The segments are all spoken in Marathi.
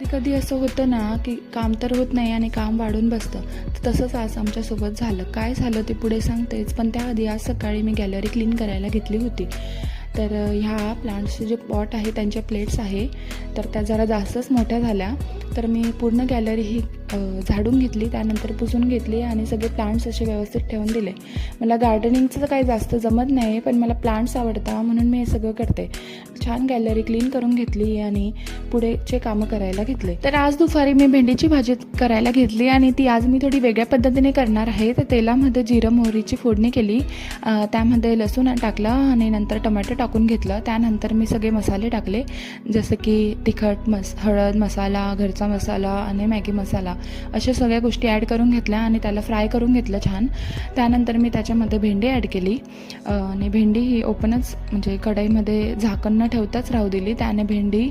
कधी असं होतं ना की काम तर होत नाही आणि काम वाढून बसतं. तर तसंच आज आमच्यासोबत झालं. काय झालं ते पुढे सांगतेच, पण त्याआधी आज सकाळी मी गॅलरी क्लीन करायला घेतली होती. तर ह्या प्लांट्सचे जे पॉट आहे त्यांच्या प्लेट्स आहे, तर त्या जरा जास्तच मोठ्या झाल्या. तर मी पूर्ण गॅलरी ही झाडून घेतली, त्यानंतर पुसून घेतली आणि सगळे प्लांट्स असे व्यवस्थित ठेवून दिले. मला गार्डनिंगचं काही जास्त जमत नाही, पण मला प्लांट्स आवडतात म्हणून मी हे सगळं करते. छान गॅलरी क्लीन करून घेतली आणि पुढेचे कामं करायला घेतले. तर आज दुपारी मी भेंडीची भाजी करायला घेतली आणि ती आज मी थोडी वेगळ्या पद्धतीने करणार आहे. तर तेलामध्ये जिरं मोहरीची फोडणी केली, त्यामध्ये लसूण टाकला आणि नंतर टोमॅटो टाकून घेतलं. त्यानंतर मी सगळे मसाले टाकले, जसं की तिखट, हळद मसाला, घरचा मसाला आणि मॅगी मसाला, अशा सगळ्या गोष्टी ॲड करून घेतल्या आणि त्याला फ्राय करून घेतलं छान. त्यानंतर मी त्याच्यामध्ये भेंडी ॲड केली आणि भेंडी ही ओपनच म्हणजे कढईमध्ये झाकण न ठेवताच राहू दिली, त्याने भेंडी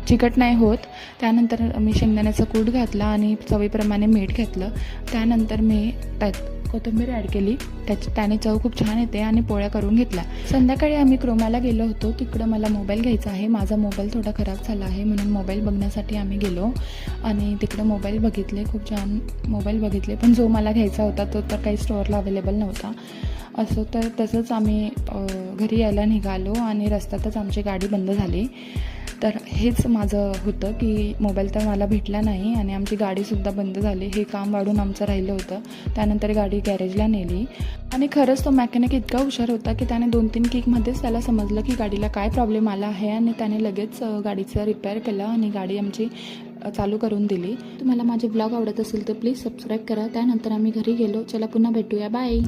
चिकट नाही होत. त्यानंतर मी शेंगदाण्याचा कूट घातला आणि चवीप्रमाणे मीठ घेतलं. त्यानंतर मी त्यात कोथिंबीर ॲड केली, त्याने चव खूप छान येते आणि पोळ्या करून घेतल्या. संध्याकाळी आम्ही क्रोमाला गेलो होतो, तिकडं मला मोबाईल घ्यायचा आहे. माझा मोबाईल थोडा खराब झाला आहे म्हणून मोबाईल बघण्यासाठी आम्ही गेलो आणि तिकडं मोबाईल बघितले, खूप छान मोबाईल बघितले, पण जो मला घ्यायचा होता तो तर काही स्टोअरला अवेलेबल नव्हता. असं तर तसंच आम्ही घरी यायला निघालो आणि रस्त्यातच आमची गाडी बंद झाली. तर हेच माझं होतं की मोबाईल तर मला भेटला नाही आणि आमची गाडीसुद्धा बंद झाली. हे काम वाढून आमचं राहिलं होतं. त्यानंतर गाडी गॅरेजला नेली आणि खरंच तो मेकॅनिक इतका हुशार होता की त्याने 2-3 किकमध्येच त्याला समजलं की गाडीला काय प्रॉब्लेम आला आहे आणि त्याने लगेच गाडीचं रिपेअर केलं आणि गाडी आमची चालू करून दिली. तुम्हाला माझे ब्लॉग आवडत असेल तर प्लीज सबस्क्राईब करा. त्यानंतर आम्ही घरी गेलो. चला पुन्हा भेटूया. बाय.